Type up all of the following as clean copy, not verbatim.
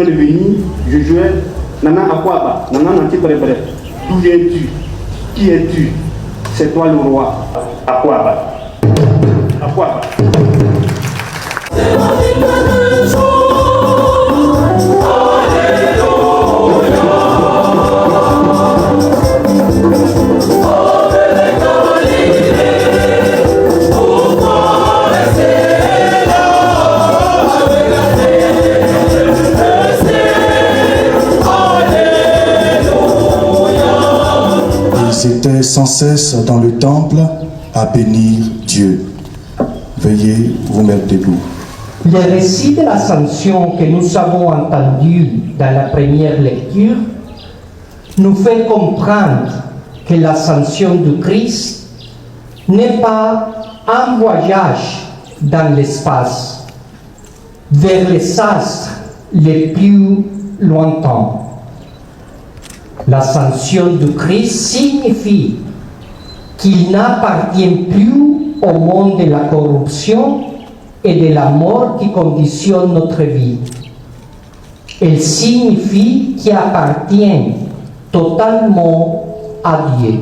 train de venir, je jouais Nana Akwaba, Nana Nanti Bref. D'où viens-tu? Qui es-tu? C'est toi le roi. Akwaba. Akwaba. Ils étaient sans cesse dans le temple à bénir Dieu. Veuillez vous mettre debout. Le récit de l'ascension que nous avons entendu dans la première lecture nous fait comprendre que l'ascension du Christ n'est pas un voyage dans l'espace vers les astres les plus lointains. L'ascension du Christ signifie qu'il n'appartient plus au monde de la corruption et de la mort qui conditionne notre vie. Elle signifie qu'il appartient totalement à Dieu.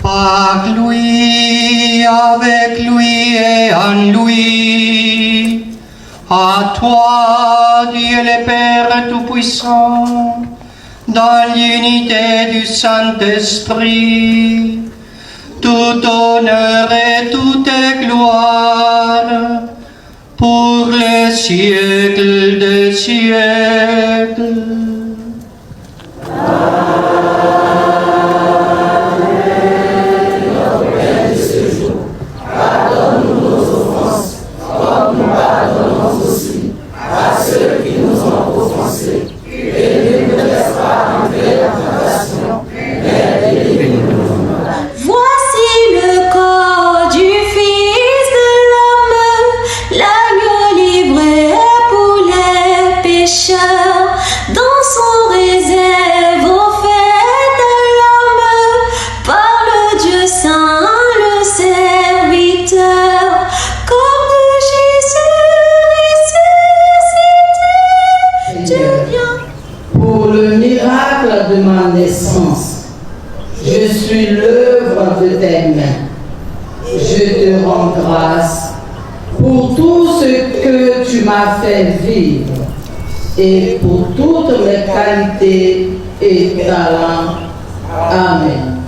Par lui, avec lui et en lui, à toi, Dieu le Père Tout-Puissant, dans l'unité du Saint-Esprit, tout honneur et toute gloire, pour les siècles des siècles. Je suis l'œuvre de tes mains. Je te rends grâce pour tout ce que tu m'as fait vivre et pour toutes mes qualités et talents. Amen.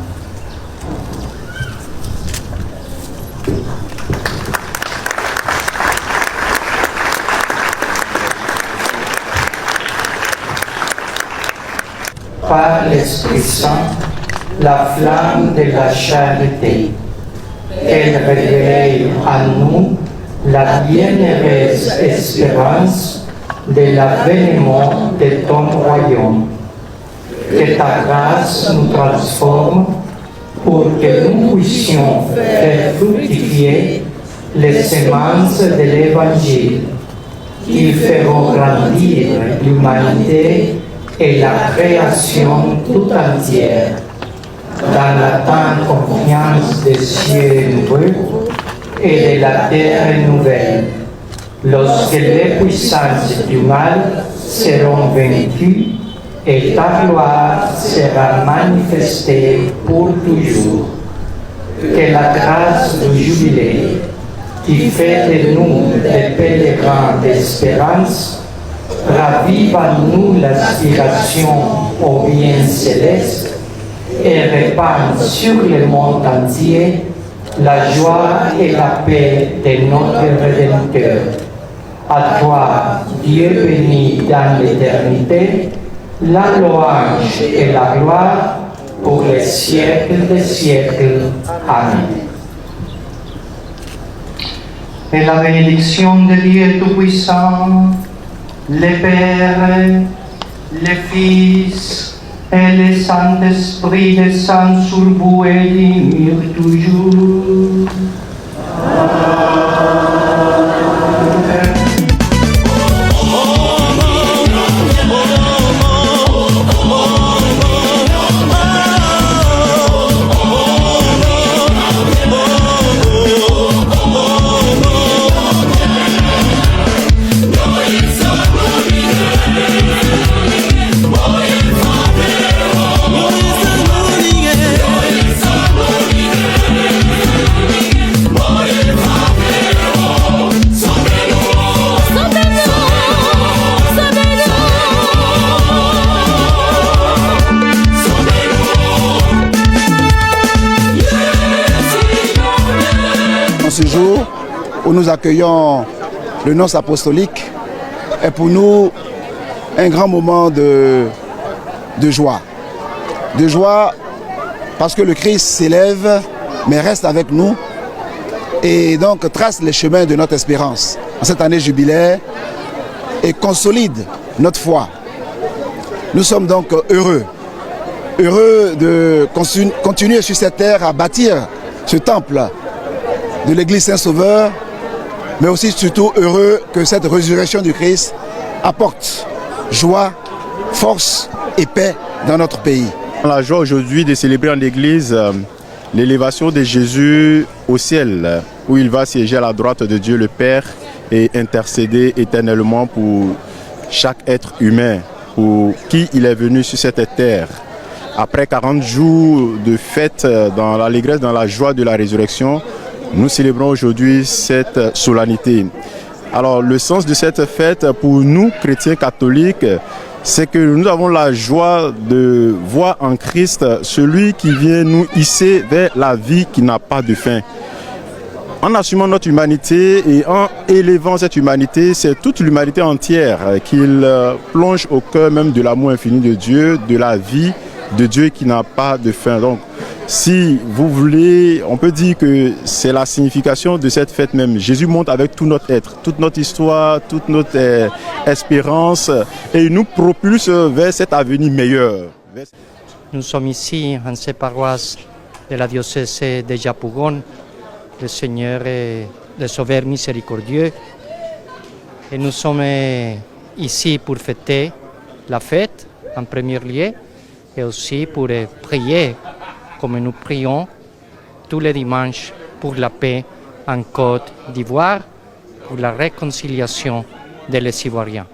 Par l'Esprit Saint, la flamme de la charité. Elle réveille en nous la bienheureuse espérance de l'avènement de ton royaume. Que ta grâce nous transforme pour que nous puissions faire fructifier les semences de l'Évangile qui feront grandir l'humanité et la création tout entière dans l'attente confiance des cieux nouveaux et de la terre nouvelle, lorsque les puissances du mal seront vaincues et ta gloire sera manifestée pour toujours. Que la grâce du jubilé, qui fait de nous des pèlerins d'espérance, ravive en nous l'aspiration au bien céleste et répand sur le monde entier la joie et la paix de notre Rédempteur. À toi, Dieu béni dans l'éternité, la louange et la gloire pour les siècles des siècles. Amen. Et la bénédiction de Dieu Tout-Puissant, le Père, le Fils et le Saint-Esprit descend sur vous et demeure toujours. Ce jour où nous accueillons le nonce apostolique est pour nous un grand moment de joie. De joie parce que le Christ s'élève mais reste avec nous et donc trace les chemins de notre espérance en cette année jubilaire et consolide notre foi. Nous sommes donc heureux de continuer sur cette terre à bâtir ce temple de l'Église Saint-Sauveur, mais aussi surtout heureux que cette résurrection du Christ apporte joie, force et paix dans notre pays. La joie aujourd'hui de célébrer en Église l'élévation de Jésus au ciel, où il va siéger à la droite de Dieu le Père et intercéder éternellement pour chaque être humain, pour qui il est venu sur cette terre. Après 40 jours de fête dans l'allégresse, dans la joie de la résurrection, nous célébrons aujourd'hui cette solennité. Alors le sens de cette fête pour nous, chrétiens catholiques, c'est que nous avons la joie de voir en Christ celui qui vient nous hisser vers la vie qui n'a pas de fin. En assumant notre humanité et en élevant cette humanité, c'est toute l'humanité entière qu'il plonge au cœur même de l'amour infini de Dieu, de la vie de Dieu qui n'a pas de fin. Donc, si vous voulez, on peut dire que c'est la signification de cette fête même. Jésus monte avec tout notre être, toute notre histoire, toute notre espérance et il nous propulse vers cet avenir meilleur. Nous sommes ici en cette paroisse de la diocèse de Yopougon. Le Seigneur est le Sauveur miséricordieux. Et nous sommes ici pour fêter la fête en premier lieu et aussi pour prier comme nous prions tous les dimanches pour la paix en Côte d'Ivoire, pour la réconciliation des Ivoiriens.